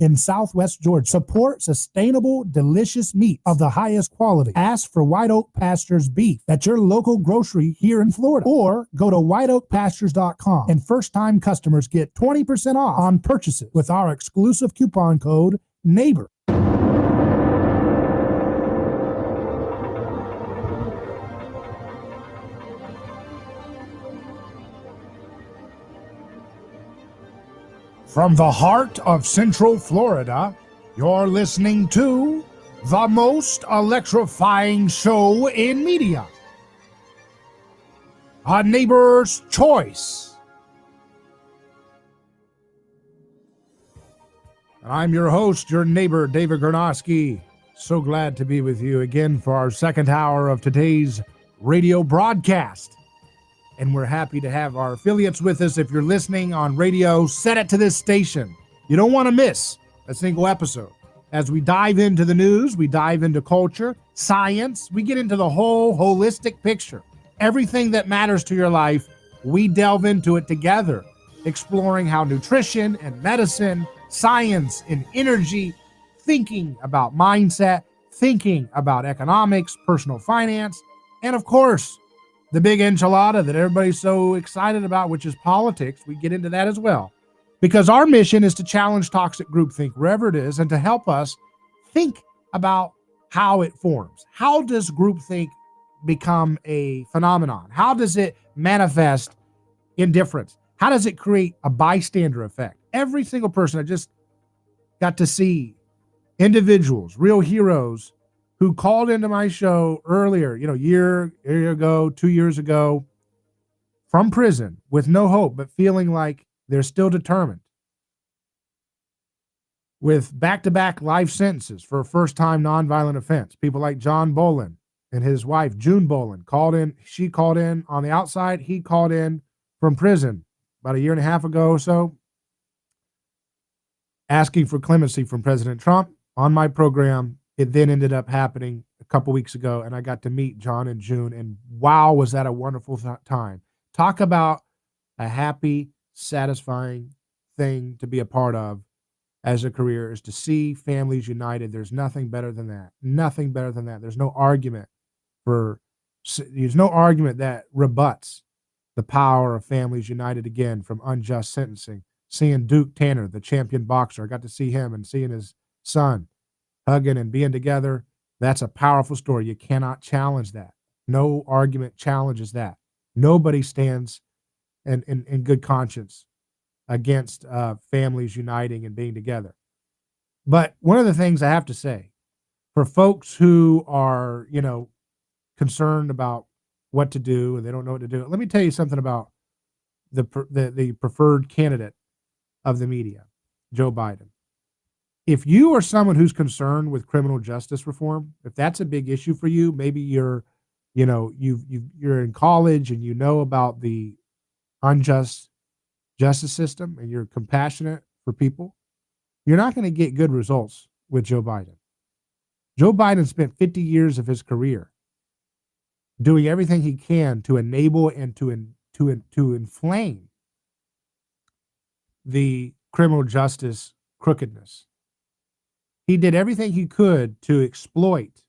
in Southwest Georgia. Support sustainable, delicious meat of the highest quality. Ask for White Oak Pastures beef at your local grocery here in Florida, or go to whiteoakpastures.com, and first-time customers get 20% off on purchases with our exclusive coupon code NEIGHBOR. From the heart of Central Florida, you're listening to the most electrifying show in media, A Neighbor's Choice. And I'm your host, your neighbor, David Gronowski. So glad to be with you again for our second hour of today's radio broadcast. And we're happy to have our affiliates with us. If you're listening on radio, set it to this station. You don't want to miss a single episode. As we dive into the news, we dive into culture, science, we get into the whole holistic picture. Everything that matters to your life, we delve into it together, exploring how nutrition and medicine, science and energy, thinking about mindset, thinking about economics, personal finance, and of course, the big enchilada that everybody's so excited about, which is politics. We get into that as well, because our mission is to challenge toxic groupthink wherever it is and to help us think about how it forms. How does groupthink become a phenomenon? How does it manifest in difference? How does it create a bystander effect? Every single person, I just got to see individuals, real heroes, who called into my show earlier, year ago, 2 years ago, from prison with no hope, but feeling like they're still determined, with back-to-back life sentences for a first-time nonviolent offense. People like John Bolin and his wife, June Bolin, called in. She called in on the outside. He called in from prison about a year and a half ago or so, asking for clemency from President Trump on my program. It then ended up happening a couple weeks ago, and I got to meet John and June, and wow, was that a wonderful time. Talk about a happy, satisfying thing to be a part of as a career, is to see families united. There's nothing better than that. Nothing better than that. There's no argument that rebuts the power of families united again from unjust sentencing. Seeing Duke Tanner, the champion boxer, I got to see him, and seeing his son hugging and being together, that's a powerful story. You cannot challenge that. No argument challenges that. Nobody stands in good conscience against families uniting and being together. But one of the things I have to say, for folks who are, concerned about what to do and they don't know what to do, let me tell you something about the preferred candidate of the media, Joe Biden. If you are someone who's concerned with criminal justice reform, if that's a big issue for you, maybe you're in college and you know about the unjust justice system and you're compassionate for people, you're not going to get good results with Joe Biden. Joe Biden spent 50 years of his career doing everything he can to enable and to inflame the criminal justice crookedness. He did everything he could to exploit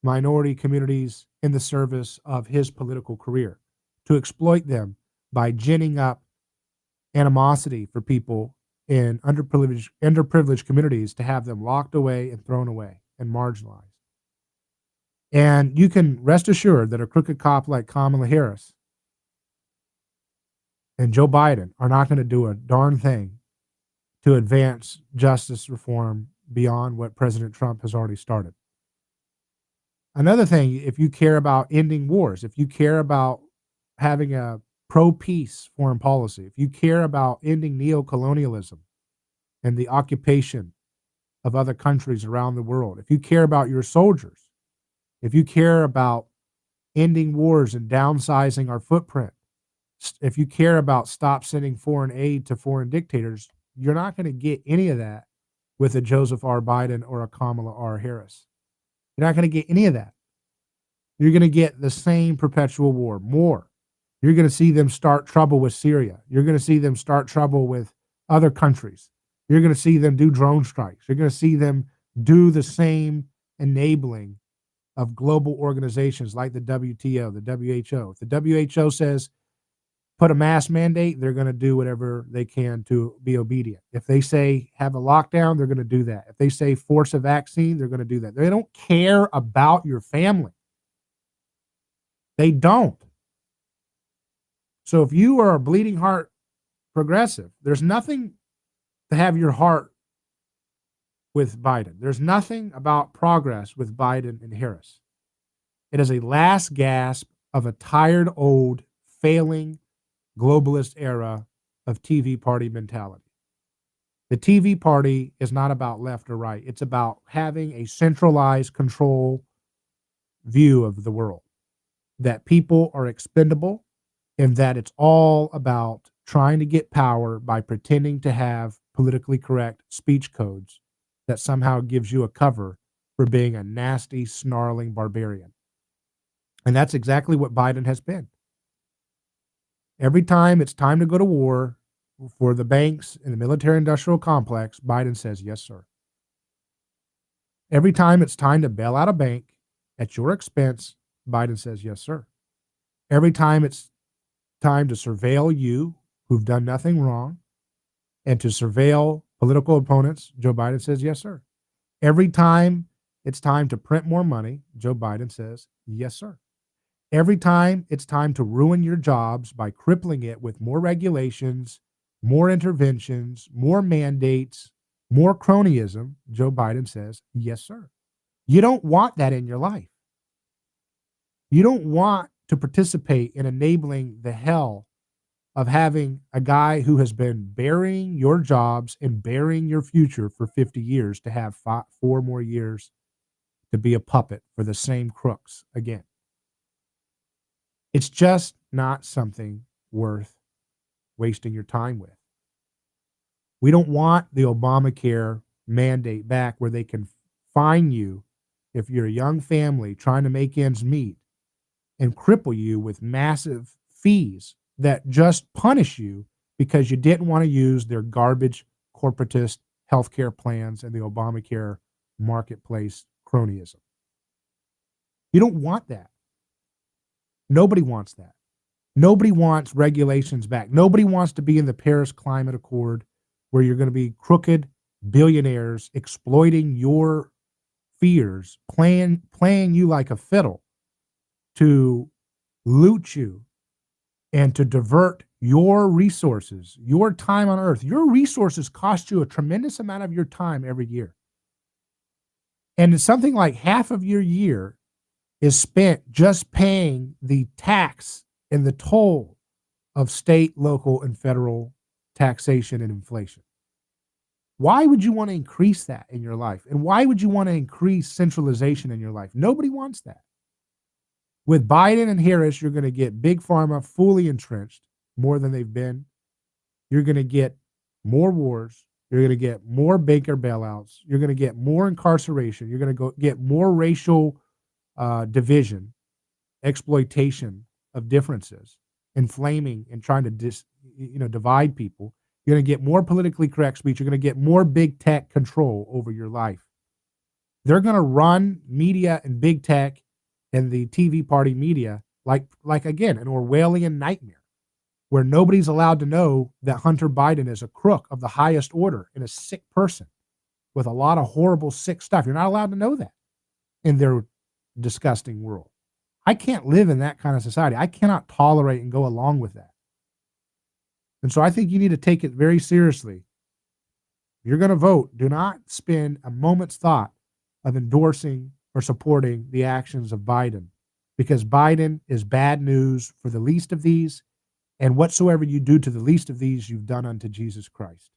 minority communities in the service of his political career, to exploit them by ginning up animosity for people in underprivileged communities, to have them locked away and thrown away and marginalized. And you can rest assured that a crooked cop like Kamala Harris and Joe Biden are not going to do a darn thing to advance justice reform beyond what President Trump has already started. Another thing, if you care about ending wars, if you care about having a pro-peace foreign policy, if you care about ending neocolonialism and the occupation of other countries around the world, if you care about your soldiers, if you care about ending wars and downsizing our footprint, if you care about stop sending foreign aid to foreign dictators, you're not going to get any of that with a Joseph R. Biden or a Kamala R. Harris. You're not going to get any of that. You're going to get the same perpetual war, more. You're going to see them start trouble with Syria. You're going to see them start trouble with other countries. You're going to see them do drone strikes. You're going to see them do the same enabling of global organizations like the WTO, the WHO. If the WHO says put a mask mandate, they're going to do whatever they can to be obedient. If they say have a lockdown, they're going to do that. If they say force a vaccine, they're going to do that. They don't care about your family. They don't. So if you are a bleeding heart progressive, there's nothing to have your heart with Biden. There's nothing about progress with Biden and Harris. It is a last gasp of a tired, old, failing globalist era of TV party mentality. The TV party is not about left or right. It's about having a centralized control view of the world, that people are expendable and that it's all about trying to get power by pretending to have politically correct speech codes that somehow gives you a cover for being a nasty, snarling barbarian. And that's exactly what Biden has been. Every time it's time to go to war for the banks and the military-industrial complex, Biden says, yes, sir. Every time it's time to bail out a bank at your expense, Biden says, yes, sir. Every time it's time to surveil you, who've done nothing wrong, and to surveil political opponents, Joe Biden says, yes, sir. Every time it's time to print more money, Joe Biden says, yes, sir. Every time it's time to ruin your jobs by crippling it with more regulations, more interventions, more mandates, more cronyism, Joe Biden says, yes, sir. You don't want that in your life. You don't want to participate in enabling the hell of having a guy who has been burying your jobs and burying your future for 50 years to have 4 more years to be a puppet for the same crooks again. It's just not something worth wasting your time with. We don't want the Obamacare mandate back where they can fine you if you're a young family trying to make ends meet and cripple you with massive fees that just punish you because you didn't want to use their garbage corporatist healthcare plans and the Obamacare marketplace cronyism. You don't want that. Nobody wants that. Nobody wants regulations back. Nobody wants to be in the Paris Climate Accord where you're going to be crooked billionaires exploiting your fears, playing you like a fiddle to loot you and to divert your resources, your time on earth. Your resources cost you a tremendous amount of your time every year. And it's something like half of your year is spent just paying the tax and the toll of state, local, and federal taxation and inflation. Why would you want to increase that in your life? And why would you want to increase centralization in your life? Nobody wants that. With Biden and Harris, you're going to get big pharma fully entrenched more than they've been. You're going to get more wars. You're going to get more banker bailouts. You're going to get more incarceration. You're going to get more racial division, exploitation of differences, inflaming and trying to divide people. You're going to get more politically correct speech. You're going to get more big tech control over your life. They're going to run media and big tech and the TV party media like again, an Orwellian nightmare where nobody's allowed to know that Hunter Biden is a crook of the highest order and a sick person with a lot of horrible, sick stuff. You're not allowed to know that in their disgusting world. I can't live in that kind of society. I cannot tolerate and go along with that. And so I think you need to take it very seriously. If you're going to vote, do not spend a moment's thought of endorsing or supporting the actions of Biden, because Biden is bad news for the least of these. And whatsoever you do to the least of these, you've done unto Jesus Christ.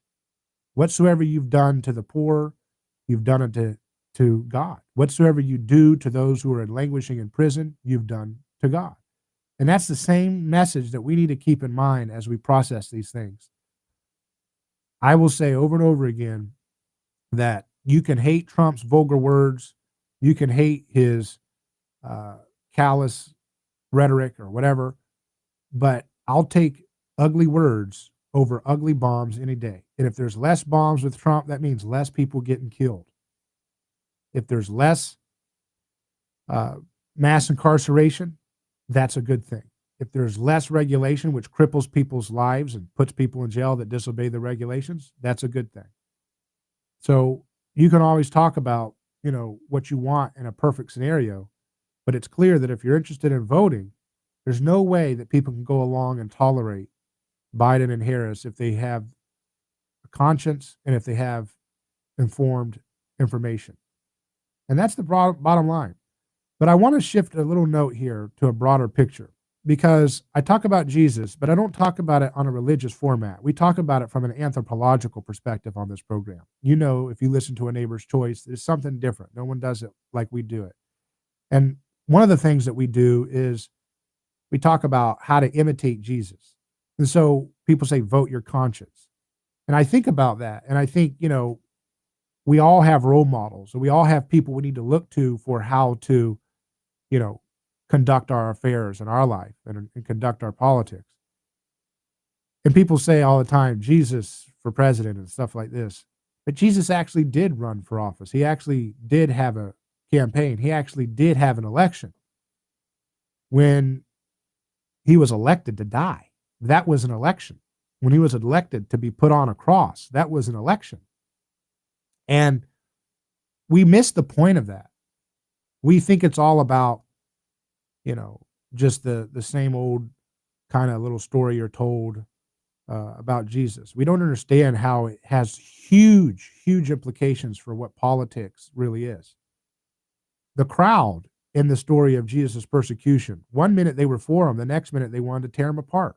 Whatsoever you've done to the poor, you've done it to God. Whatsoever you do to those who are languishing in prison, you've done to God. And that's the same message that we need to keep in mind as we process these things. I will say over and over again that you can hate Trump's vulgar words. You can hate his callous rhetoric or whatever, but I'll take ugly words over ugly bombs any day. And if there's less bombs with Trump, that means less people getting killed. If there's less mass incarceration, that's a good thing. If there's less regulation, which cripples people's lives and puts people in jail that disobey the regulations, that's a good thing. So you can always talk about, what you want in a perfect scenario, but it's clear that if you're interested in voting, there's no way that people can go along and tolerate Biden and Harris if they have a conscience and if they have informed information. And that's the bottom line. But I want to shift a little note here to a broader picture, because I talk about Jesus, but I don't talk about it on a religious format. We talk about it from an anthropological perspective on this program. If you listen to A Neighbor's Choice, there's something different. No one does it like we do it. And one of the things that we do is we talk about how to imitate Jesus. And so people say, vote your conscience. And I think about that. And I think, we all have role models and we all have people we need to look to for how to, conduct our affairs in our life and conduct our politics. And people say all the time, Jesus for president and stuff like this. But Jesus actually did run for office. He actually did have a campaign. He actually did have an election. When he was elected to die, that was an election. When he was elected to be put on a cross, that was an election. And we miss the point of that. We think it's all about, just the same old kind of little story you're told about Jesus. We don't understand how it has huge, huge implications for what politics really is. The crowd in the story of Jesus' persecution, one minute they were for him, the next minute they wanted to tear him apart.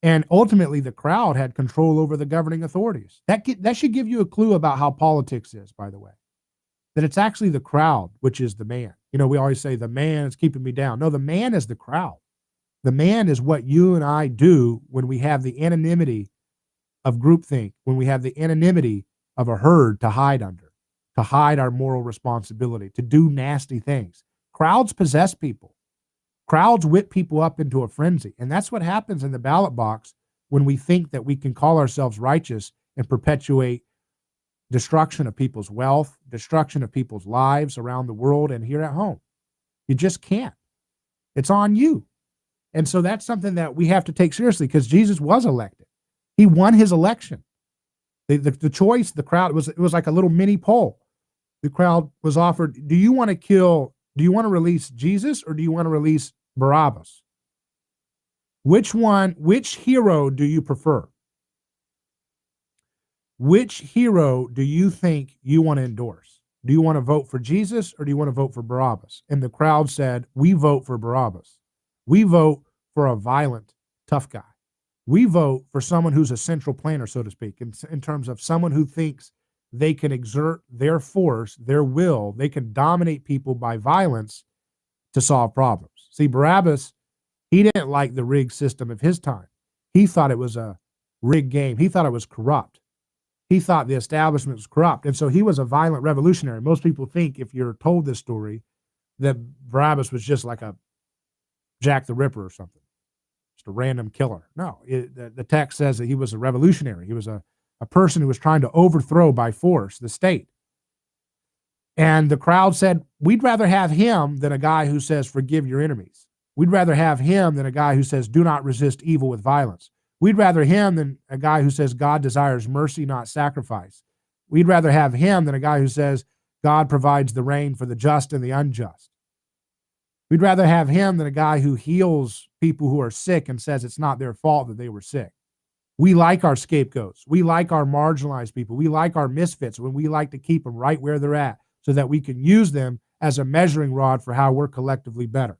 And ultimately, the crowd had control over the governing authorities. That should give you a clue about how politics is, by the way. That it's actually the crowd, which is the man. We always say the man is keeping me down. No, the man is the crowd. The man is what you and I do when we have the anonymity of groupthink, when we have the anonymity of a herd to hide under, to hide our moral responsibility, to do nasty things. Crowds possess people. Crowds whip people up into a frenzy. And that's what happens in the ballot box when we think that we can call ourselves righteous and perpetuate destruction of people's wealth, destruction of people's lives around the world and here at home. You just can't. It's on you. And so that's something that we have to take seriously, because Jesus was elected. He won his election. The choice, the crowd, it was like a little mini poll. The crowd was offered, do you want to release Jesus or do you want to release Barabbas? Which hero do you prefer? Which hero do you think you want to endorse? Do you want to vote for Jesus or do you want to vote for Barabbas? And the crowd said, we vote for Barabbas. We vote for a violent, tough guy. We vote for someone who's a central planner, so to speak, in terms of someone who thinks they can exert their force, their will. They can dominate people by violence to solve problems. See, Barabbas, he didn't like the rigged system of his time. He thought it was a rigged game. He thought it was corrupt. He thought the establishment was corrupt. And so he was a violent revolutionary. Most people think, if you're told this story, that Barabbas was just like a Jack the Ripper or something, just a random killer. No, the text says that he was a revolutionary. He was a person who was trying to overthrow by force the state. And the crowd said, we'd rather have him than a guy who says, forgive your enemies. We'd rather have him than a guy who says, do not resist evil with violence. We'd rather him than a guy who says God desires mercy, not sacrifice. We'd rather have him than a guy who says God provides the rain for the just and the unjust. We'd rather have him than a guy who heals people who are sick and says it's not their fault that they were sick. We like our scapegoats. We like our marginalized people. We like our misfits, when we like to keep them right where they're at so that we can use them as a measuring rod for how we're collectively better.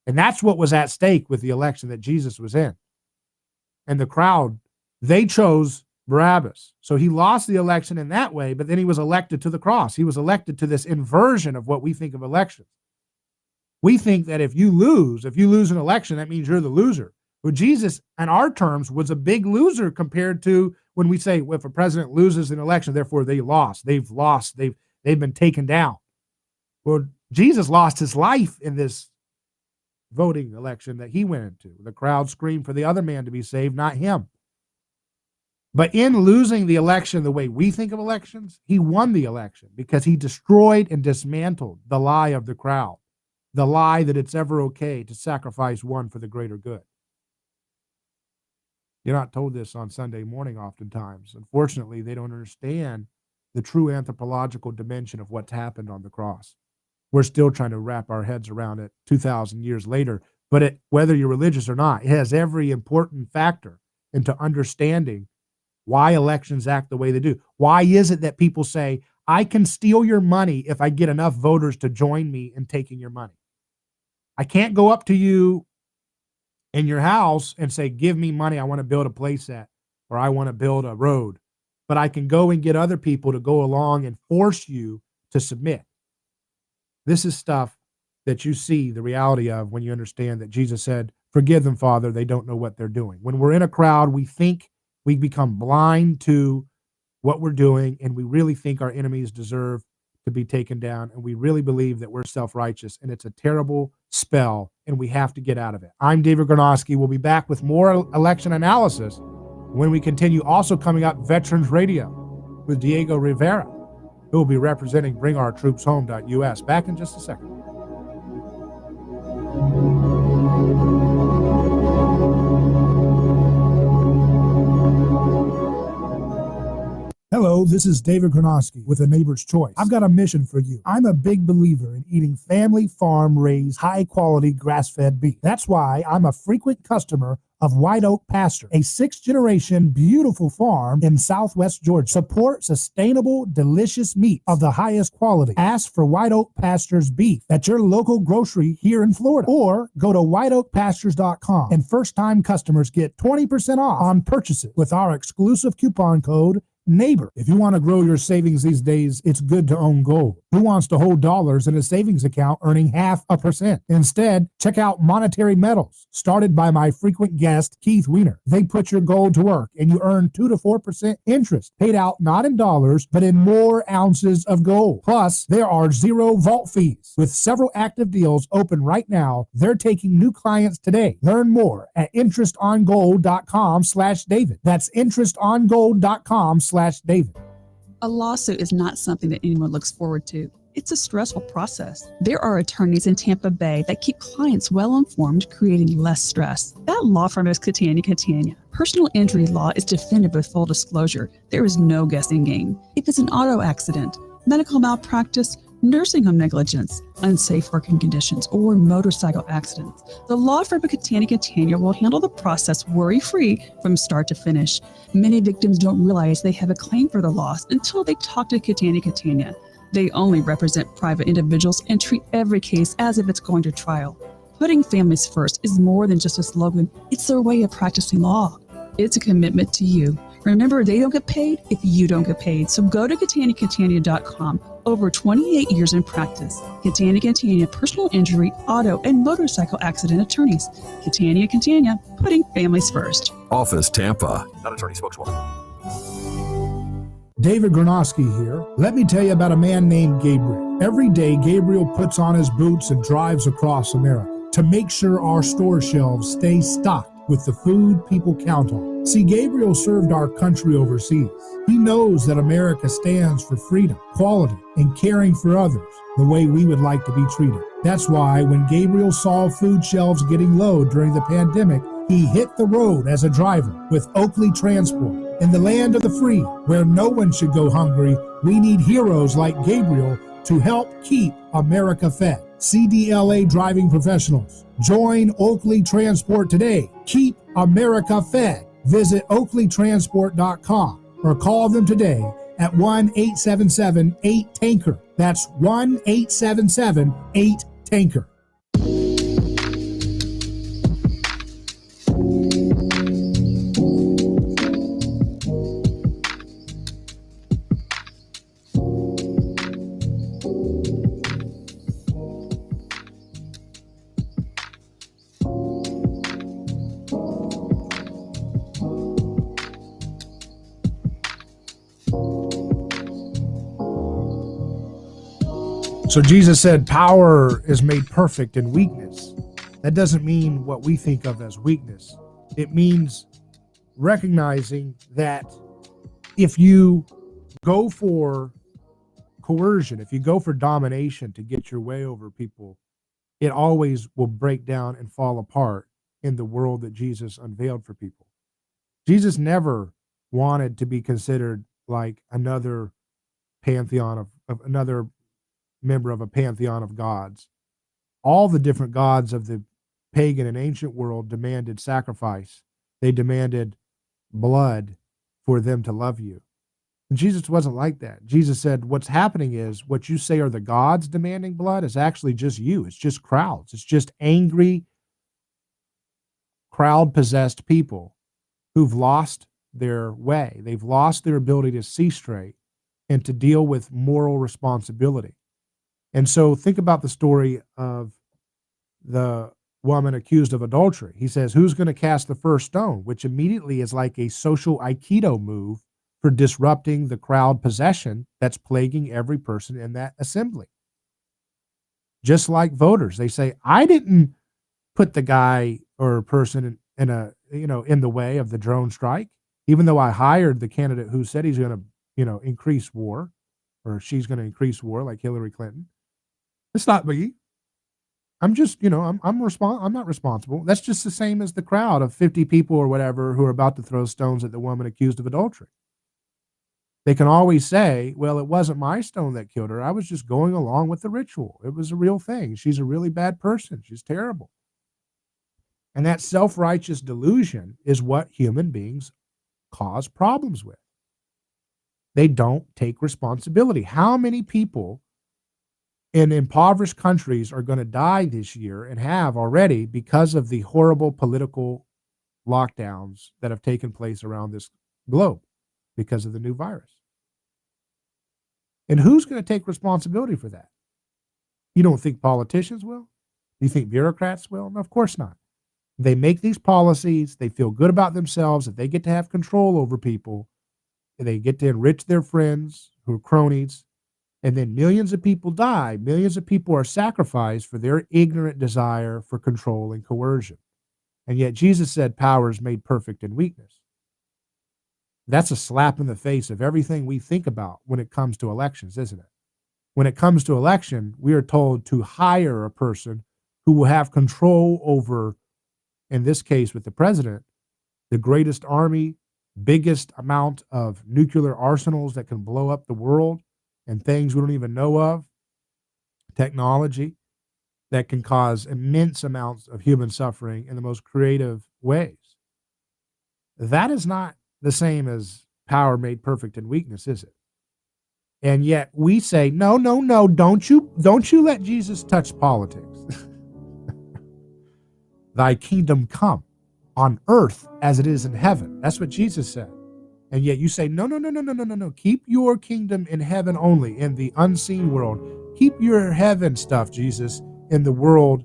And that's what was at stake with the election that Jesus was in. And the crowd, they chose Barabbas. So he lost the election in that way, but then he was elected to the cross. He was elected to this inversion of what we think of elections. We think that if you lose an election, that means you're the loser. Well, Jesus, in our terms, was a big loser compared to when we say, well, if a president loses an election, therefore they lost. They've lost. They've been taken down. Well, Jesus lost his life in this voting election that he went into. The crowd screamed for the other man to be saved, not him. But in losing the election the way we think of elections, he won the election because he destroyed and dismantled the lie of the crowd, the lie that it's ever okay to sacrifice one for the greater good. You're not told this on Sunday morning oftentimes. Unfortunately, they don't understand the true anthropological dimension of what's happened on the cross. We're still trying to wrap our heads around it 2,000 years later. But whether you're religious or not, it has every important factor into understanding why elections act the way they do. Why is it that people say, I can steal your money if I get enough voters to join me in taking your money? I can't go up to you in your house and say, give me money, I want to build a playset or I want to build a road. But I can go and get other people to go along and force you to submit. This is stuff that you see the reality of when you understand that Jesus said, forgive them, Father, they don't know what they're doing. When we're in a crowd, we think we become blind to what we're doing, and we really think our enemies deserve to be taken down, and we really believe that we're self-righteous, and it's a terrible spell, and we have to get out of it. I'm David Garnoski. We'll be back with more election analysis when we continue. Also coming up, Veterans Radio with Diego Rivera, who will be representing BringOurTroopsHome.us. Back in just a second. Hello, this is David Garnoski with A Neighbor's Choice. I've got a mission for you. I'm a big believer in eating family farm-raised, high-quality, grass-fed beef. That's why I'm a frequent customer of White Oak Pasture, a sixth-generation beautiful farm in southwest Georgia. Support sustainable, delicious meat of the highest quality. Ask for White Oak Pasture's beef at your local grocery here in Florida, or go to whiteoakpastures.com, and first-time customers get 20% off on purchases with our exclusive coupon code NEIGHBOR. If you want to grow your savings these days, it's good to own gold. Who wants to hold dollars in a savings account earning 0.5%? Instead, check out Monetary Metals, started by my frequent guest, Keith Weiner. They put your gold to work, and you earn 2 to 4% interest, paid out not in dollars, but in more ounces of gold. Plus, there are 0 vault fees. With several active deals open right now, they're taking new clients today. Learn more at interestongold.com/David. That's interestongold.com/David. A lawsuit is not something that anyone looks forward to. It's a stressful process. There are attorneys in Tampa Bay that keep clients well informed, creating less stress. That law firm is Catania. Personal injury law is defended with full disclosure. There is no guessing game. If it's an auto accident, medical malpractice, nursing home negligence, unsafe working conditions, or motorcycle accidents, the law firm of Catania will handle the process worry-free from start to finish. Many victims don't realize they have a claim for the loss until they talk to Catania. They only represent private individuals and treat every case as if it's going to trial. Putting families first is more than just a slogan. It's their way of practicing law. It's a commitment to you. Remember, they don't get paid if you don't get paid. So go to Catania.com. Over 28 years in practice. Catania, personal injury, auto, and motorcycle accident attorneys. Catania, putting families first. Office Tampa. Not attorney spokeswoman. David Garnoski here. Let me tell you about a man named Gabriel. Every day, Gabriel puts on his boots and drives across America to make sure our store shelves stay stocked with the food people count on. See, Gabriel served our country overseas. He knows that America stands for freedom, quality, and caring for others the way we would like to be treated. That's why when Gabriel saw food shelves getting low during the pandemic, he hit the road as a driver with Oakley Transport. In the land of the free, where no one should go hungry, we need heroes like Gabriel to help keep America fed. CDLA driving professionals. Join Oakley Transport today. Keep America fed. Visit oakleytransport.com or call them today at 1-877-8-TANKER. That's 1-877-8-TANKER. So Jesus said power is made perfect in weakness. That doesn't mean what we think of as weakness. It means recognizing that if you go for coercion, if you go for domination to get your way over people, it always will break down and fall apart in the world that Jesus unveiled for people. Jesus never wanted to be considered like another pantheon of another member of a pantheon of gods. All the different gods of the pagan and ancient world demanded sacrifice. They demanded blood for them to love you. And Jesus wasn't like that. Jesus said, what's happening is what you say are the gods demanding blood is actually just you. It's just crowds. It's just angry, crowd-possessed people who've lost their way. They've lost their ability to see straight and to deal with moral responsibility. And so think about the story of the woman accused of adultery. He says, who's going to cast the first stone? Which immediately is like a social Aikido move for disrupting the crowd possession that's plaguing every person in that assembly. Just like voters, they say, I didn't put the guy or person in the way of the drone strike, even though I hired the candidate who said he's going to, increase war, or she's going to increase war, like Hillary Clinton. It's not me. I'm just, I'm not responsible. That's just the same as the crowd of 50 people or whatever who are about to throw stones at the woman accused of adultery. They can always say, well, it wasn't my stone that killed her. I was just going along with the ritual. It was a real thing. She's a really bad person. She's terrible. And that self-righteous delusion is what human beings cause problems with. They don't take responsibility. How many people in impoverished countries are going to die this year and have already because of the horrible political lockdowns that have taken place around this globe because of the new virus? And who's going to take responsibility for that? You don't think politicians will? Do you think bureaucrats will? No, of course not. They make these policies. They feel good about themselves that they get to have control over people. They get to enrich their friends who are cronies. And then millions of people die. Millions of people are sacrificed for their ignorant desire for control and coercion. And yet Jesus said power is made perfect in weakness. That's a slap in the face of everything we think about when it comes to elections, isn't it? When it comes to election, we are told to hire a person who will have control over, in this case with the president, the greatest army, biggest amount of nuclear arsenals that can blow up the world, and things we don't even know of, technology that can cause immense amounts of human suffering in the most creative ways. That is not the same as power made perfect in weakness, is it? And yet we say, no, don't you let Jesus touch politics. Thy kingdom come on earth as it is in heaven. That's what Jesus said. And yet you say, no. Keep your kingdom in heaven only, in the unseen world. Keep your heaven stuff, Jesus, in the world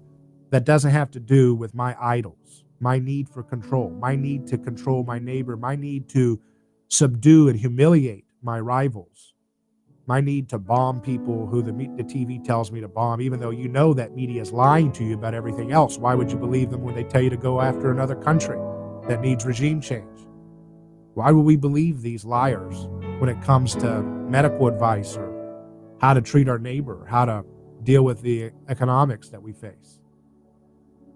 that doesn't have to do with my idols, my need for control, my need to control my neighbor, my need to subdue and humiliate my rivals, my need to bomb people who the TV tells me to bomb, even though you know that media is lying to you about everything else. Why would you believe them when they tell you to go after another country that needs regime change? Why would we believe these liars when it comes to medical advice or how to treat our neighbor, how to deal with the economics that we face?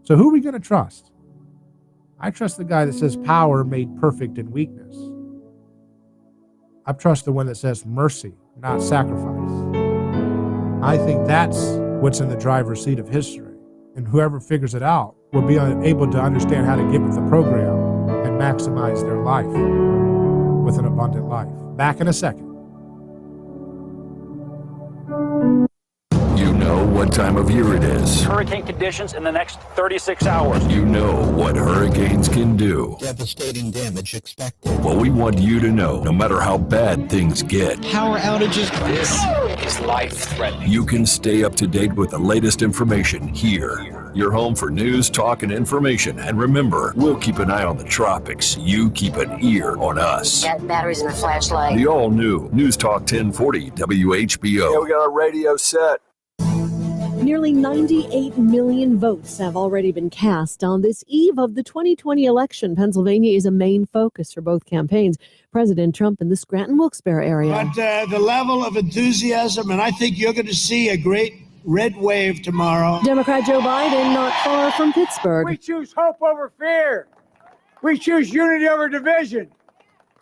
So who are we going to trust? I trust the guy that says power made perfect in weakness. I trust the one that says mercy, not sacrifice. I think that's what's in the driver's seat of history. And whoever figures it out will be able to understand how to get with the program and maximize their life with an abundant life. Back in a second. You know what time of year it is. Hurricane conditions in the next 36 hours. You know what hurricanes can do. Devastating damage expected. Well, we want you to know, no matter how bad things get, Power outages. This is life-threatening. you can stay up to date with the latest information here. Your home for news, talk, and information. And remember, we'll keep an eye on the tropics. You keep an ear on us. Got batteries in the flashlight. The all-new News Talk 1040 WHBO. Yeah, we got our radio set. Nearly 98 million votes have already been cast on this eve of the 2020 election. Pennsylvania is a main focus for both campaigns. President Trump in the Scranton-Wilkes-Barre area. But the level of enthusiasm, and I think you're going to see a great red wave tomorrow. Democrat Joe Biden not far from Pittsburgh. We choose hope over fear. We choose unity over division.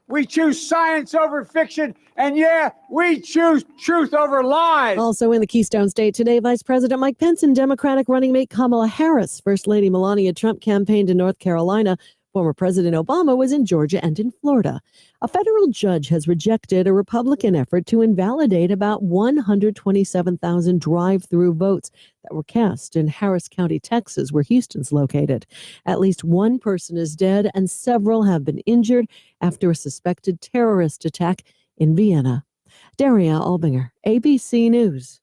We choose science over fiction. And yeah, we choose truth over lies. Also in the Keystone State today, Vice President Mike Pence and Democratic running mate Kamala Harris. First Lady Melania Trump campaigned in North Carolina. Former President Obama was in Georgia and in Florida. A federal judge has rejected a Republican effort to invalidate about 127,000 drive-through votes that were cast in Harris County, Texas, where Houston's located. At least one person is dead and several have been injured after a suspected terrorist attack in Vienna. Daria Albinger, ABC News.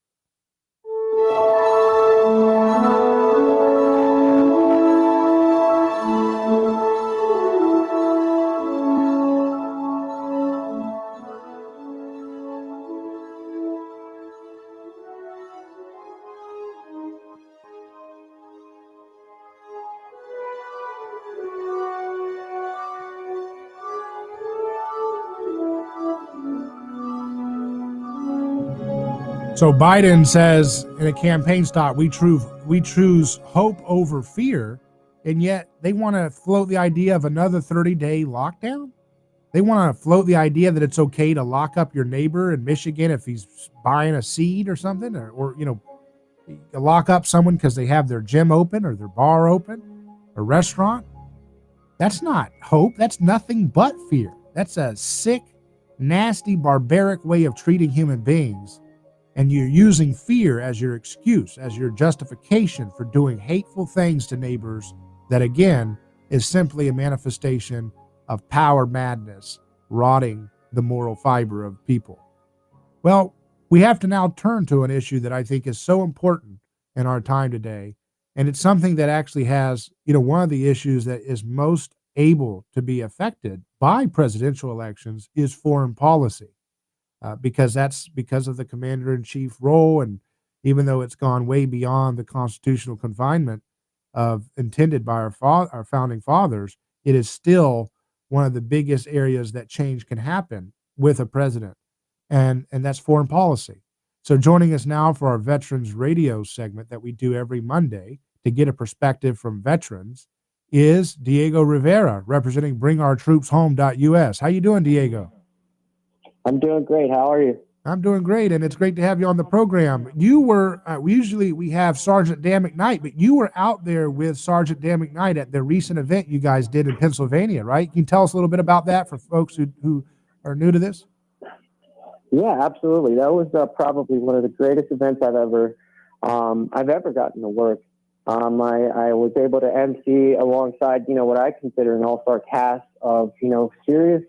So Biden says in a campaign stop, we choose hope over fear, and yet they want to float the idea of another 30-day lockdown. They want to float the idea that it's okay to lock up your neighbor in Michigan if he's buying a seed or something, or lock up someone because they have their gym open or their bar open or restaurant. That's not hope. That's nothing but fear. That's a sick, nasty, barbaric way of treating human beings. And you're using fear as your excuse, as your justification for doing hateful things to neighbors that, again, is simply a manifestation of power madness, rotting the moral fiber of people. Well, we have to now turn to an issue that I think is so important in our time today. And it's something that actually has, one of the issues that is most able to be affected by presidential elections is foreign policy. Because that's because of the commander-in-chief role, and even though it's gone way beyond the constitutional confinement intended by our founding fathers, it is still one of the biggest areas that change can happen with a president, and that's foreign policy. So joining us now for our Veterans Radio segment that we do every Monday to get a perspective from veterans is Diego Rivera, representing BringOurTroopsHome.us. How you doing, Diego? I'm doing great. How are you? I'm doing great, and it's great to have you on the program. You were, we have Sergeant Dan McKnight, but you were out there with Sergeant Dan McKnight at the recent event you guys did in Pennsylvania, right? Can you tell us a little bit about that for folks who are new to this? Yeah, absolutely. That was probably one of the greatest events I've ever gotten to work. I was able to MC alongside, what I consider an all-star cast of, serious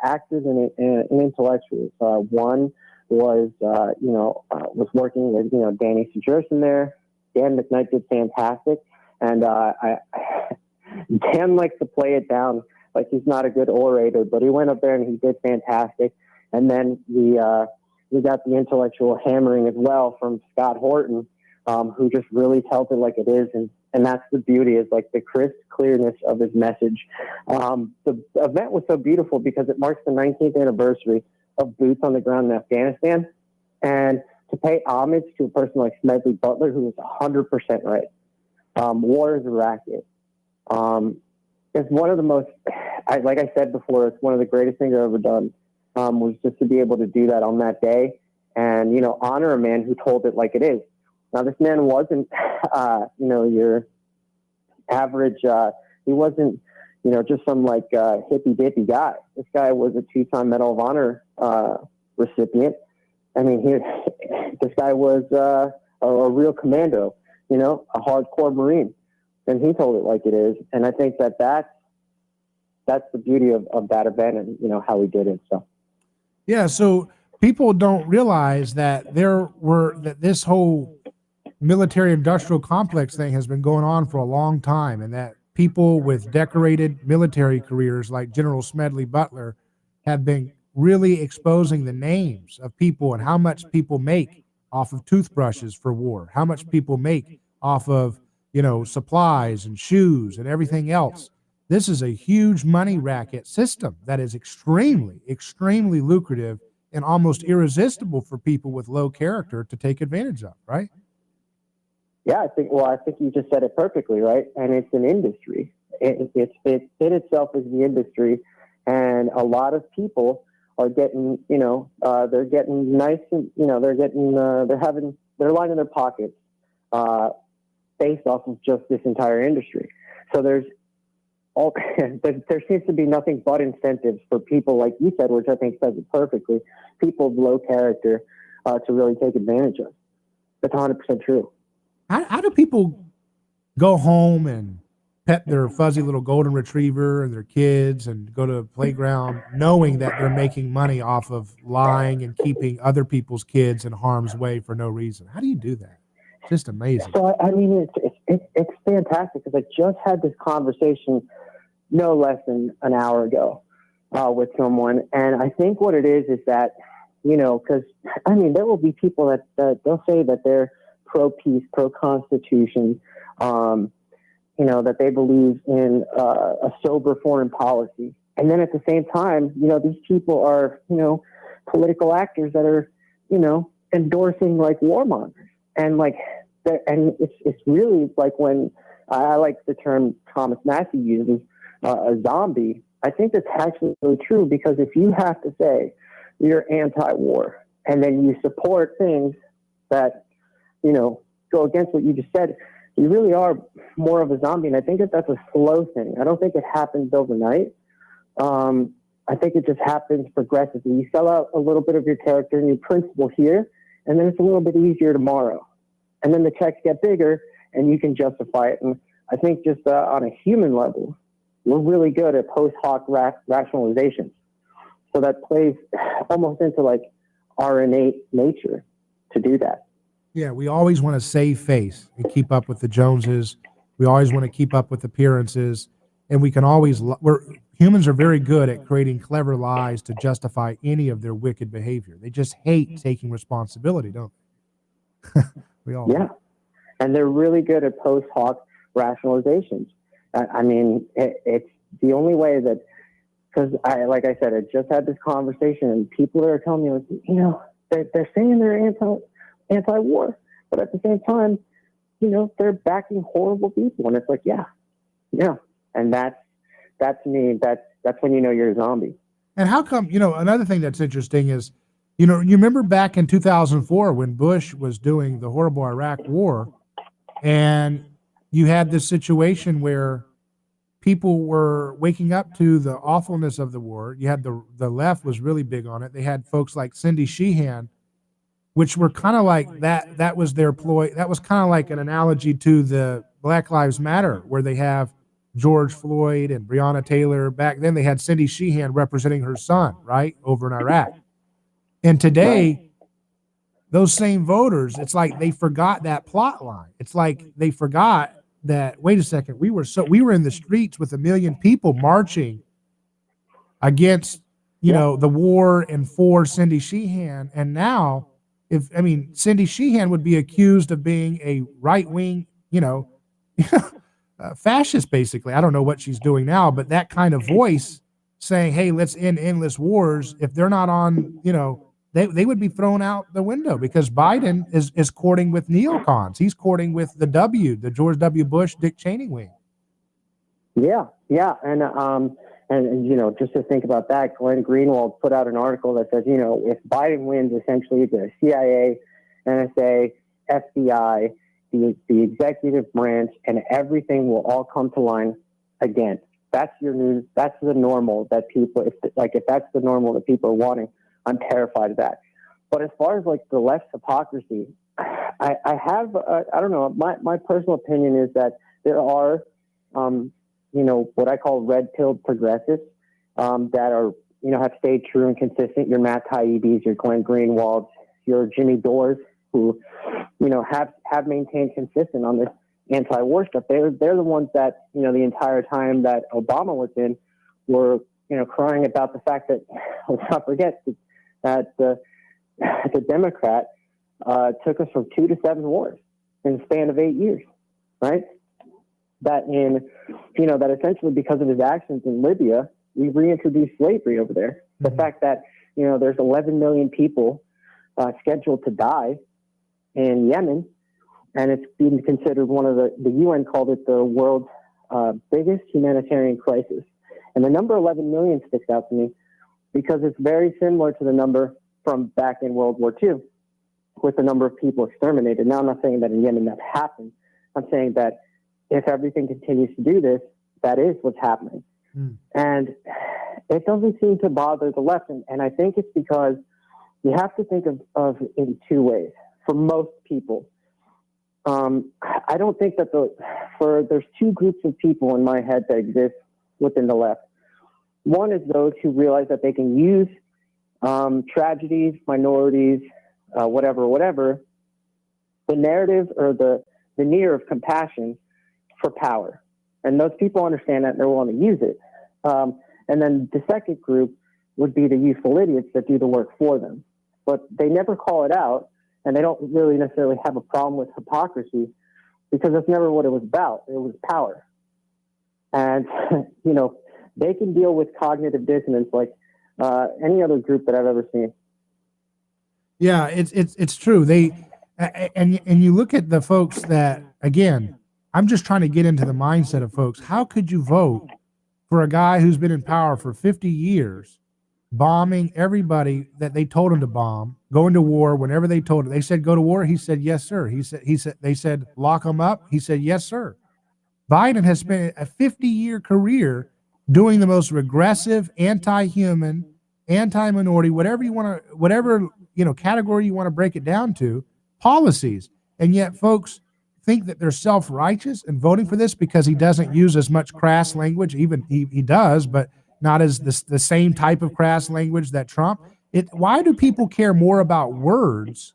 actors and intellectuals. One was working with, Danny Sejerson there. Dan McKnight did fantastic. And Dan likes to play it down like he's not a good orator, but he went up there and he did fantastic. And then we got the intellectual hammering as well from Scott Horton, who just really tells it like it is. And that's the beauty, is like the crisp clearness of his message. The event was so beautiful because it marks the 19th anniversary of boots on the ground in Afghanistan. And to pay homage to a person like Smedley Butler, who was 100% right. War is a racket. It's one of the most, like I said before, it's one of the greatest things I've ever done, was just to be able to do that on that day and, honor a man who told it like it is. Now, this man wasn't, your average, he wasn't, just some hippy-dippy guy. This guy was a 2-time Medal of Honor recipient. I mean, this guy was a real commando, a hardcore Marine. And he told it like it is. And I think that's the beauty of that event and, how we did it. So, yeah, so people don't realize that this whole military industrial complex thing has been going on for a long time, and that people with decorated military careers like General Smedley Butler have been really exposing the names of people and how much people make off of toothbrushes for war, how much people make off of, supplies and shoes and everything else. This is a huge money racket system that is extremely, extremely lucrative and almost irresistible for people with low character to take advantage of, right? Yeah, I think you just said it perfectly, right? And it's an industry. It itself is the industry, and a lot of people are getting, they're getting nice, and they're lining their pockets based off of just this entire industry. So there seems to be nothing but incentives for people, like you said, which I think says it perfectly, people of low character to really take advantage of. That's 100% true. How do people go home and pet their fuzzy little golden retriever and their kids and go to a playground knowing that they're making money off of lying and keeping other people's kids in harm's way for no reason? How do you do that? Just amazing. So, I mean, it's fantastic, because I just had this conversation no less than an hour ago with someone. And I think what it is that, because, I mean, there will be people that they'll say that they're pro-peace, pro-constitution, that they believe in a sober foreign policy. And then at the same time, these people are, political actors that are, endorsing like warmongers. And it's really like, when I like the term Thomas Massey uses, a zombie. I think that's actually really true, because if you have to say you're anti-war and then you support things that, go against what you just said, you really are more of a zombie. And I think that's a slow thing. I don't think it happens overnight. I think it just happens progressively. You sell out a little bit of your character and your principle here, and then it's a little bit easier tomorrow. And then the checks get bigger and you can justify it. And I think just on a human level, we're really good at post hoc rationalizations. So that plays almost into like our innate nature to do that. Yeah, we always want to save face and keep up with the Joneses. We always want to keep up with appearances. And we can always, humans are very good at creating clever lies to justify any of their wicked behavior. They just hate taking responsibility, don't they? We all. Yeah. And they're really good at post hoc rationalizations. I mean, it's the only way that, because like I said, I just had this conversation and people are telling me, they're saying they're anti-war, but at the same time, they're backing horrible people. And it's like, yeah. And that's me. That's when you're a zombie. And how come, another thing that's interesting is, you remember back in 2004 when Bush was doing the horrible Iraq war, and you had this situation where people were waking up to the awfulness of the war. You had the left was really big on it. They had folks like Cindy Sheehan, which were kind of like that was their ploy. That was kind of like an analogy to the Black Lives Matter, where they have George Floyd and Breonna Taylor. Back then they had Cindy Sheehan representing her son, right, over in Iraq. And today, those same voters, it's like they forgot that plot line. It's like they forgot that, wait a second, we were in the streets with 1 million people marching against, the war and for Cindy Sheehan. And now, Cindy Sheehan would be accused of being a right-wing, fascist, basically. I don't know what she's doing now, but that kind of voice saying, hey, let's end endless wars, if they're not on, they would be thrown out the window, because Biden is courting with neocons. He's courting with the George W. Bush, Dick Cheney wing. Yeah. And just to think about that, Glenn Greenwald put out an article that says, if Biden wins, essentially the CIA, NSA, FBI, the executive branch, and everything will all come to line again. That's your news. That's the normal that people, if that's the normal that people are wanting, I'm terrified of that. But as far as like the left's hypocrisy, I have, I don't know, my personal opinion is that there are, what I call red-pilled progressives that are, have stayed true and consistent. Your Matt Taibbi's, your Glenn Greenwalds, your Jimmy Dores, who, have maintained consistent on this anti-war stuff. They're the ones that, the entire time that Obama was in were, crying about the fact that, let's not forget that the Democrat took us from 2 to 7 wars in the span of 8 years, right? That essentially because of his actions in Libya, we reintroduced slavery over there. The fact that, there's 11 million people scheduled to die in Yemen, and it's being considered one of the UN called it the world's biggest humanitarian crisis. And the number 11 million sticks out to me because it's very similar to the number from back in World War II with the number of people exterminated. Now, I'm not saying that in Yemen that happened. I'm saying that if everything continues to do this, that is what's happening. And it doesn't seem to bother the left. And I think it's because you have to think of in two ways. For most people, I don't think that there's two groups of people in my head that exist within the left. One is those who realize that they can use tragedies, minorities, whatever, the narrative or the veneer of compassion for power. And those people understand that and they're willing to use it. And then the second group would be the useful idiots that do the work for them. But they never call it out, and they don't really necessarily have a problem with hypocrisy because that's never what it was about. It was power. And, they can deal with cognitive dissonance like any other group that I've ever seen. Yeah, it's true. And you look at the folks that, again, I'm just trying to get into the mindset of folks. How could you vote for a guy who's been in power for 50 years, bombing everybody that they told him to bomb, going to war whenever they told him? They said, go to war. He said, yes, sir. They said, lock him up. He said, yes, sir. Biden has spent a 50-year career doing the most regressive, anti-human, anti-minority, whatever category you want to break it down to, policies. And yet folks think that they're self-righteous and voting for this because he doesn't use as much crass language. Even he does, but not as the same type of crass language that Trump. Why do people care more about words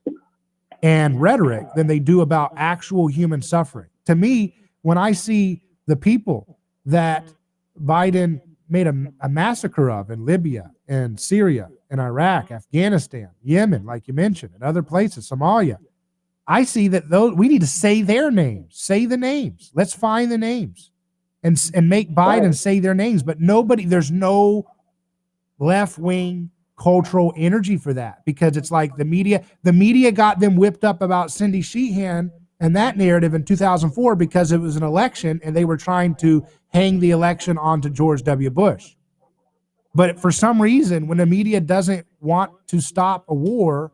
and rhetoric than they do about actual human suffering? To me, when I see the people that Biden made a massacre of in Libya and Syria and Iraq, Afghanistan, Yemen, like you mentioned, and other places, Somalia, I see that we need to say their names, say the names. Let's find the names and make Biden say their names. But there's no left-wing cultural energy for that because it's like the media got them whipped up about Cindy Sheehan and that narrative in 2004 because it was an election and they were trying to hang the election onto George W. Bush. But for some reason, when the media doesn't want to stop a war,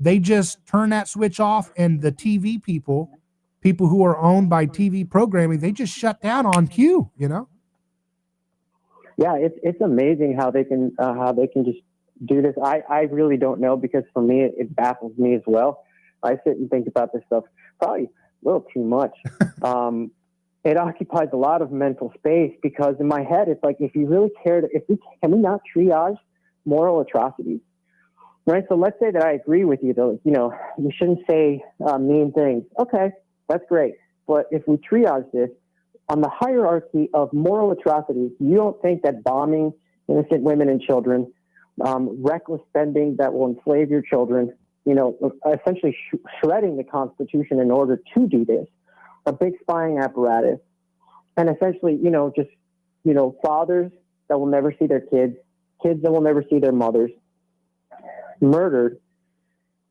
they just turn that switch off, and the TV people who are owned by TV programming, they just shut down on cue, Yeah, it's amazing how they can just do this. I really don't know because for me it baffles me as well. I sit and think about this stuff probably a little too much. It occupies a lot of mental space because in my head, it's like, if you really cared, can we not triage moral atrocities? Right. So let's say that I agree with you, though, you shouldn't say mean things. Okay, that's great. But if we triage this on the hierarchy of moral atrocities, you don't think that bombing innocent women and children, reckless spending that will enslave your children, essentially shredding the Constitution in order to do this, a big spying apparatus, and essentially, fathers that will never see their kids that will never see their mothers murdered,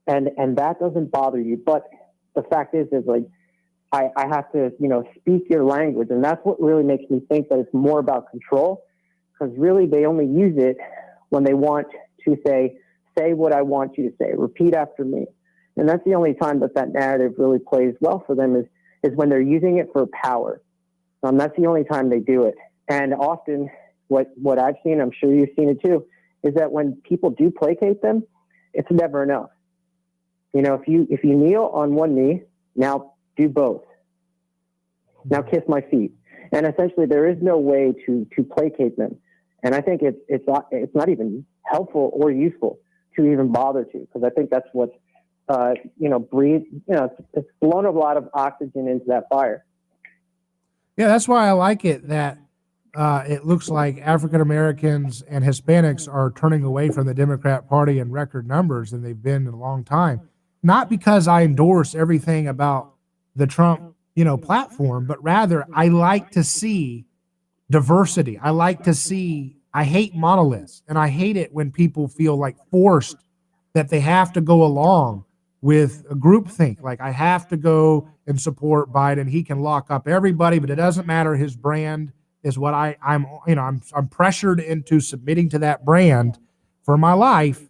and that doesn't bother you. But the fact is like, I have to, speak your language, and that's what really makes me think that it's more about control, because really they only use it when they want to say what I want you to say, repeat after me. And that's the only time that narrative really plays well for them is when they're using it for power. That's the only time they do it. And often what I've seen, I'm sure you've seen it too, is that when people do placate them, it's never enough. If you kneel on one knee, now do both. Now kiss my feet. And essentially there is no way to placate them. And I think it's not even helpful or useful to even bother to, because I think that's what's it's blown a lot of oxygen into that fire. Yeah, that's why I like it that it looks like African Americans and Hispanics are turning away from the Democrat Party in record numbers, and they've been in a long time. not because I endorse everything about the Trump, platform, but rather I like to see diversity. I hate monoliths, and I hate it when people feel like forced that they have to go along with a groupthink. Like, I have to go and support Biden. He can lock up everybody, but it doesn't matter. His brand is what I'm pressured into submitting to that brand for my life.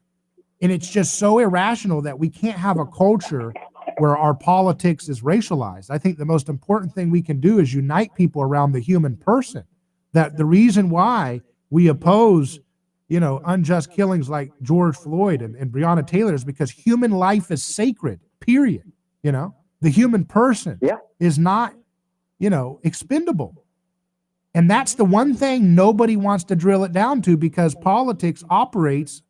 And it's just so irrational that we can't have a culture where our politics is racialized. I think the most important thing we can do is unite people around the human person. That the reason why we oppose, unjust killings like George Floyd and Breonna Taylor is because human life is sacred, period. The human person is not, expendable. And that's the one thing nobody wants to drill it down to, because politics operates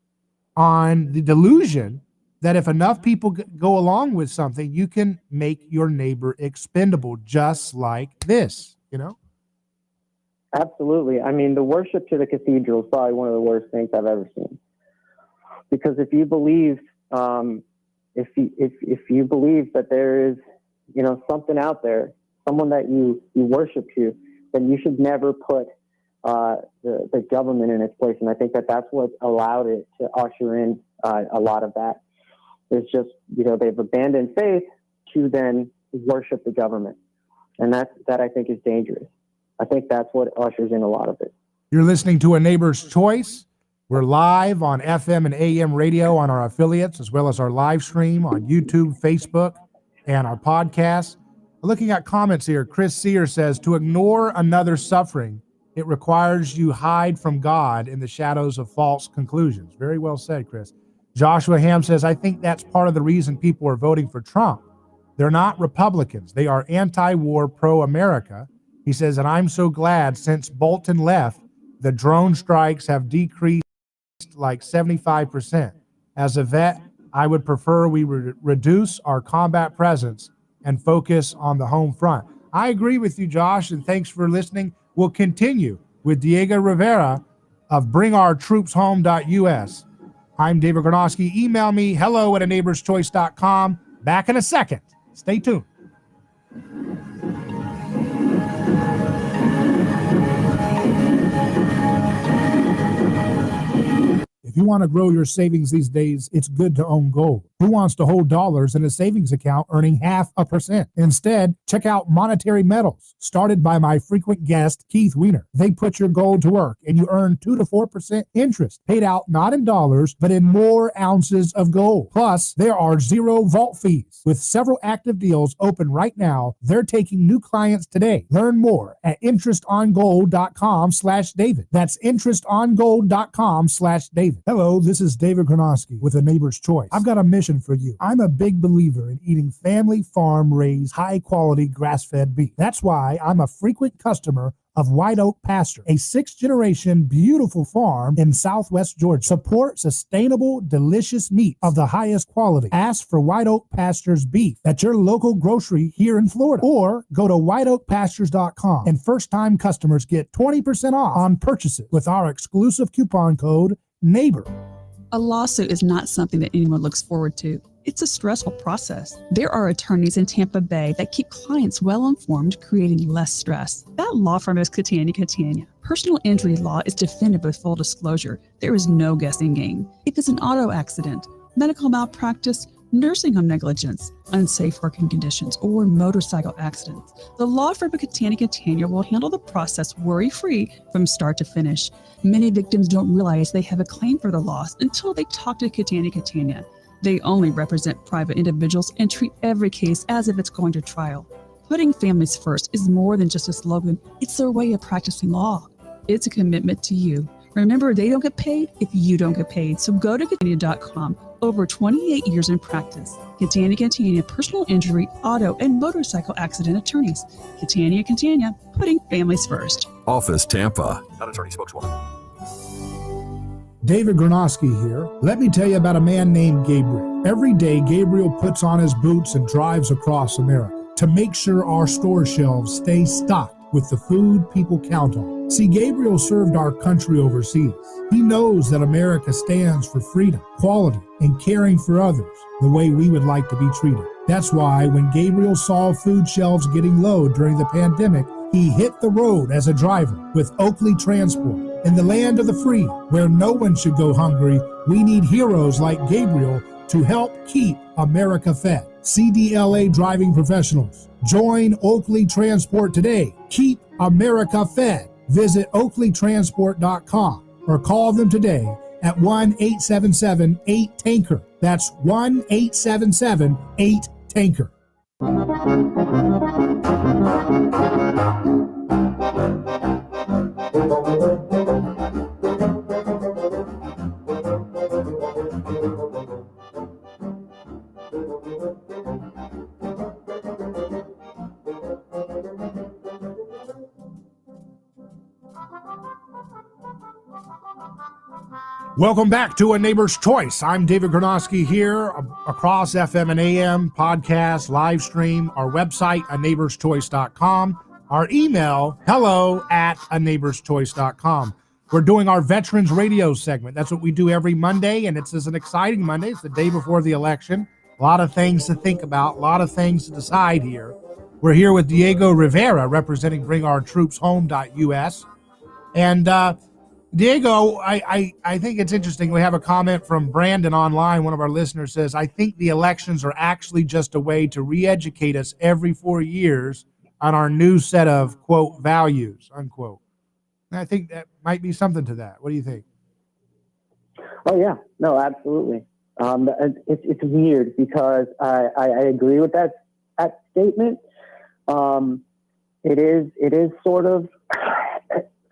on the delusion that if enough people go along with something, you can make your neighbor expendable, just like this, Absolutely. I mean, the worship to the cathedral is probably one of the worst things I've ever seen. Because if you believe, if you believe that there is, something out there, someone that you worship to, then you should never put the government in its place. And I think that that's what allowed it to usher in a lot of that. It's just, they've abandoned faith to then worship the government. And that I think is dangerous. I think that's what ushers in a lot of it. You're listening to A Neighbor's Choice. We're live on FM and AM radio on our affiliates, as well as our live stream on YouTube, Facebook, and our podcast. Looking at comments here, Chris Sear says, to ignore another suffering, it requires you hide from God in the shadows of false conclusions. Very well said, Chris. Joshua Ham says, I think that's part of the reason people are voting for Trump. They're not Republicans. They are anti-war, pro-America. He says, and I'm so glad since Bolton left, the drone strikes have decreased like 75%. As a vet, I would prefer we reduce our combat presence and focus on the home front. I agree with you, Josh, and thanks for listening. We'll continue with Diego Rivera of BringOurTroopsHome.us. I'm David Gronowski. Email me, hello@aneighborschoice.com. Back in a second. Stay tuned. If you want to grow your savings these days, it's good to own gold. Who wants to hold dollars in a savings account earning 0.5%? Instead, check out Monetary Metals, started by my frequent guest, Keith Weiner. They put your gold to work and you earn 2 to 4% interest, paid out not in dollars, but in more ounces of gold. Plus, there are 0 vault fees. With several active deals open right now, they're taking new clients today. Learn more at interestongold.com/David. That's interestongold.com/David. Hello, this is David Gronowski with A Neighbor's Choice. I've got a mission for you. I'm a big believer in eating family farm-raised, high-quality grass-fed beef. That's why I'm a frequent customer of White Oak Pasture, a 6th-generation beautiful farm in southwest Georgia. Support sustainable, delicious meat of the highest quality. Ask for White Oak Pasture's beef at your local grocery here in Florida, or go to whiteoakpastures.com, and first-time customers get 20% off on purchases with our exclusive coupon code NEIGHBOR. A lawsuit is not something that anyone looks forward to. It's a stressful process. There are attorneys in Tampa Bay that keep clients well informed, creating less stress. That law firm is Catania. Personal injury law is defended with full disclosure. There is no guessing game. If it's an auto accident, medical malpractice, nursing home negligence, unsafe working conditions, or motorcycle accidents, the law firm of Catania will handle the process worry-free from start to finish. Many victims don't realize they have a claim for the loss until they talk to Catania. They only represent private individuals and treat every case as if it's going to trial. Putting families first is more than just a slogan. It's their way of practicing law. It's a commitment to you. Remember, they don't get paid if you don't get paid. So go to Catania.com. Over 28 years in practice. Catania, personal injury, auto, and motorcycle accident attorneys. Catania, putting families first. Office Tampa. Not attorney spokeswoman. David Gronowski here. Let me tell you about a man named Gabriel. Every day, Gabriel puts on his boots and drives across America to make sure our store shelves stay stocked with the food people count on. See, Gabriel served our country overseas. He knows that America stands for freedom, quality, and caring for others the way we would like to be treated. That's why when Gabriel saw food shelves getting low during the pandemic, he hit the road as a driver with Oakley Transport. In the land of the free, where no one should go hungry, we need heroes like Gabriel to help keep America fed. CDLA driving professionals. Join Oakley Transport today. Keep America fed. Visit oakleytransport.com or call them today at 1-877-8-TANKER. That's 1-877-8-TANKER. Welcome back to A Neighbor's Choice. I'm David Gronowski here across FM and AM, podcast, live stream, our website, aneighborschoice.com, our email, hello@aneighborschoice.com. We're doing our Veterans Radio segment. That's what we do every Monday, and it's an exciting Monday. It's the day before the election. A lot of things to think about, a lot of things to decide here. We're here with Diego Rivera, representing BringOurTroopsHome.us. And Diego, I think it's interesting. We have a comment from Brandon online. One of our listeners says, I think the elections are actually just a way to re-educate us every 4 years on our new set of, quote, values, unquote. And I think that might be something to that. What do you think? Oh, yeah. No, absolutely. It's weird because I agree with that statement. It is sort of...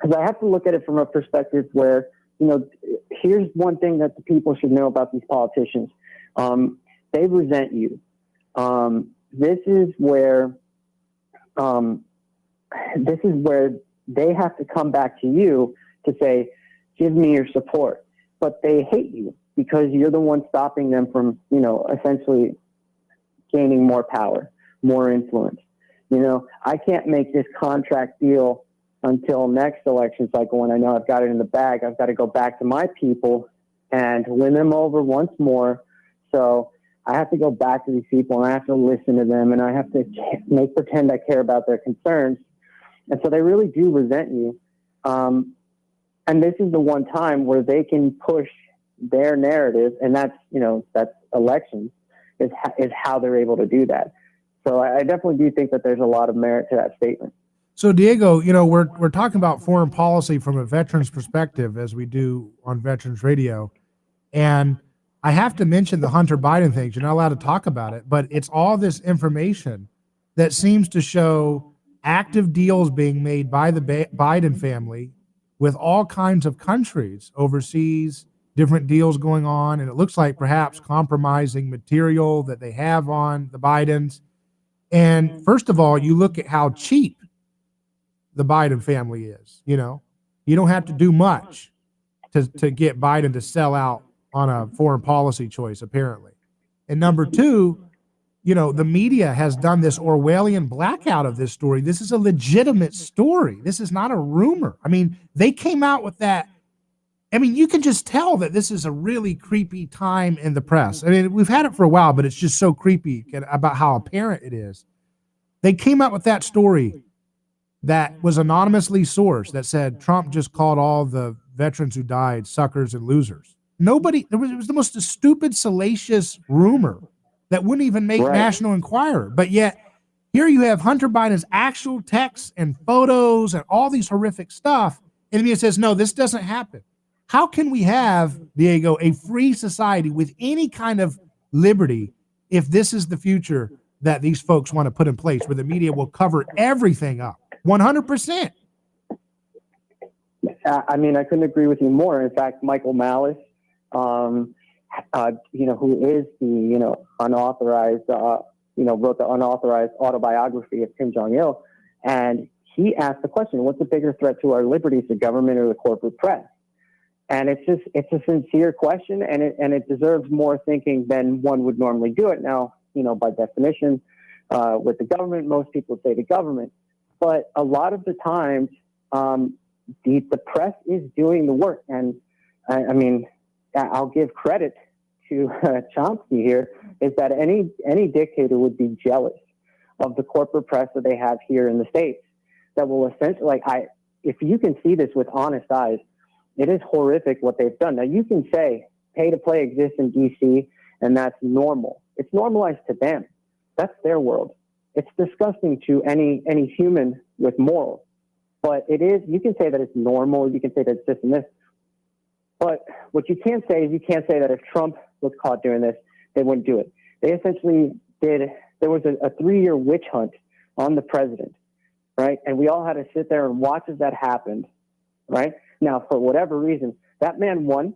Because I have to look at it from a perspective where, here's one thing that the people should know about these politicians. They resent you. This is where they have to come back to you to say, give me your support. But they hate you because you're the one stopping them from, essentially gaining more power, more influence. I can't make this contract deal until next election cycle when I know I've got it in the bag. I've got to go back to my people and win them over once more. So I have to go back to these people and I have to listen to them and I have to make pretend I care about their concerns. And so they really do resent you. And this is the one time where they can push their narrative, and that's elections, is how they're able to do that. So I definitely do think that there's a lot of merit to that statement. So Diego, we're talking about foreign policy from a veteran's perspective, as we do on Veterans Radio. And I have to mention the Hunter Biden thing. You're not allowed to talk about it, but it's all this information that seems to show active deals being made by the Biden family with all kinds of countries overseas, different deals going on. And it looks like perhaps compromising material that they have on the Bidens. And first of all, you look at how cheap the Biden family is. You don't have to do much to get Biden to sell out on a foreign policy choice, apparently. And number two, the media has done this Orwellian blackout of this story. This is a legitimate story. This is not a rumor. I mean, they came out with that. I mean, you can just tell that this is a really creepy time in the press. I mean, we've had it for a while, but it's just so creepy about how apparent it is. They came out with that story that was anonymously sourced that said Trump just called all the veterans who died suckers and losers. It was the most stupid, salacious rumor that wouldn't even make National Enquirer. But yet here you have Hunter Biden's actual texts and photos and all these horrific stuff. And the media says, no, this doesn't happen. How can we have, Diego, a free society with any kind of liberty if this is the future that these folks want to put in place, where the media will cover everything up? 100%. I mean, I couldn't agree with you more. In fact, Michael Malice, who is the, unauthorized, wrote the unauthorized autobiography of Kim Jong-il. And he asked the question, what's the bigger threat to our liberties, the government or the corporate press? And it's a sincere question, and it deserves more thinking than one would normally do it. Now, by definition, with the government, most people say the government. But a lot of the times, the press is doing the work. And I mean, I'll give credit to Chomsky here, is that any dictator would be jealous of the corporate press that they have here in the States that will essentially, if you can see this with honest eyes, it is horrific what they've done. Now, you can say pay to play exists in D.C., and that's normal. It's normalized to them. That's their world. It's disgusting to any human with morals. But it is, you can say that it's normal. You can say that it's this and this. But what you can't say is, you can't say that if Trump was caught doing this, they wouldn't do it. They essentially did, there was a 3-year witch hunt on the president, right? And we all had to sit there and watch as that happened, right? Now, for whatever reason, that man won,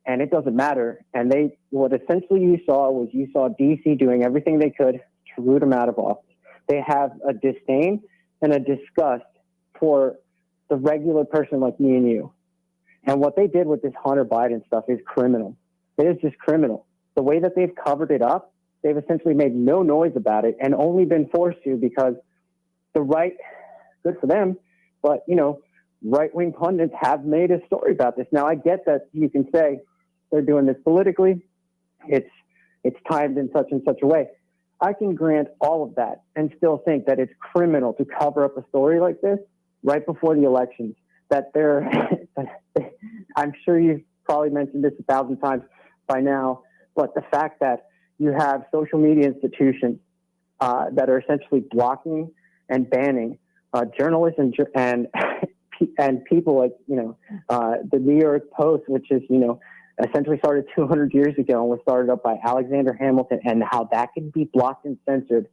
and it doesn't matter. And what essentially you saw DC doing everything they could to root him out of office. They have a disdain and a disgust for the regular person like me and you. And what they did with this Hunter Biden stuff is criminal. It is just criminal. The way that they've covered it up, they've essentially made no noise about it and only been forced to because the right, good for them, but, right-wing pundits have made a story about this. Now, I get that you can say they're doing this politically. It's timed in such and such a way. I can grant all of that and still think that it's criminal to cover up a story like this right before the elections. That I'm sure you've probably mentioned this 1,000 times by now, but the fact that you have social media institutions that are essentially blocking and banning journalists and people like, the New York Post, which is, essentially started 200 years ago and was started up by Alexander Hamilton, and how that can be blocked and censored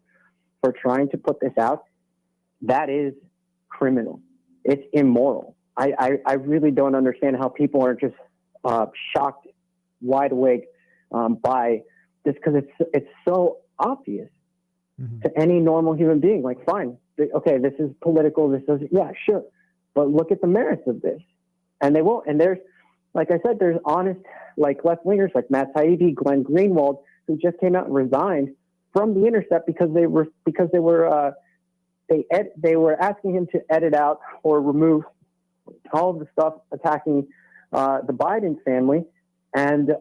for trying to put this out, that is criminal. It's immoral. I really don't understand how people are just shocked, wide awake by this, because it's so obvious to any normal human being. Like, fine, okay, this is political. Yeah, sure. But look at the merits of this. And they won't. And there's, like I said, there's honest, like, left-wingers like Matt Taibbi, Glenn Greenwald, who just came out and resigned from The Intercept because they were asking him to edit out or remove all of the stuff attacking the Biden family, and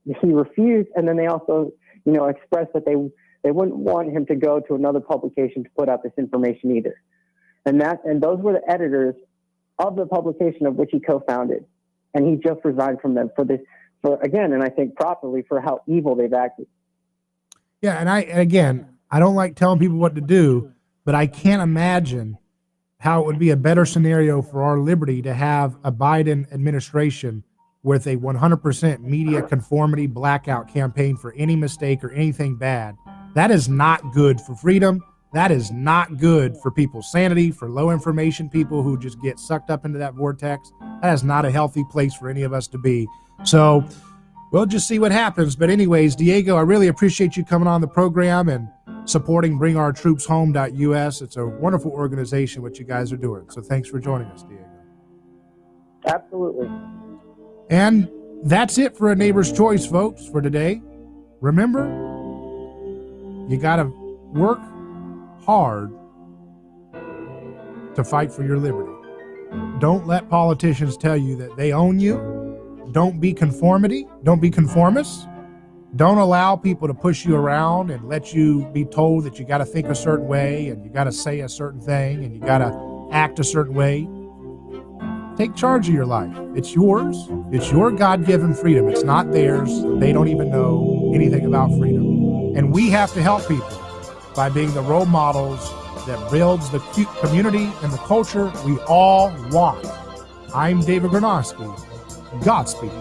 he refused. And then they also, expressed that they wouldn't want him to go to another publication to put out this information either. And those were the editors of the publication of which he co-founded, and he just resigned from them and I think properly, for how evil they've acted. Yeah, and I don't like telling people what to do, but I can't imagine how it would be a better scenario for our liberty to have a Biden administration with a 100% media conformity blackout campaign for any mistake or anything bad. That is not good for freedom. That is not good for people's sanity, for low information people who just get sucked up into that vortex. That is not a healthy place for any of us to be. So we'll just see what happens. But anyways, Diego, I really appreciate you coming on the program and supporting BringOurTroopsHome.us. It's a wonderful organization, what you guys are doing. So thanks for joining us, Diego. Absolutely. And that's it for A Neighbor's Choice, folks, for today. Remember, you got to work hard to fight for your liberty. Don't let politicians tell you that they own you. Don't be conformity. Don't be conformists. Don't allow people to push you around and let you be told that you got to think a certain way and you got to say a certain thing and you got to act a certain way. Take charge of your life. It's yours. It's your God-given freedom. It's not theirs. They don't even know anything about freedom. And we have to help people by being the role models that builds the community and the culture we all want. I'm David Gronowski. Godspeed.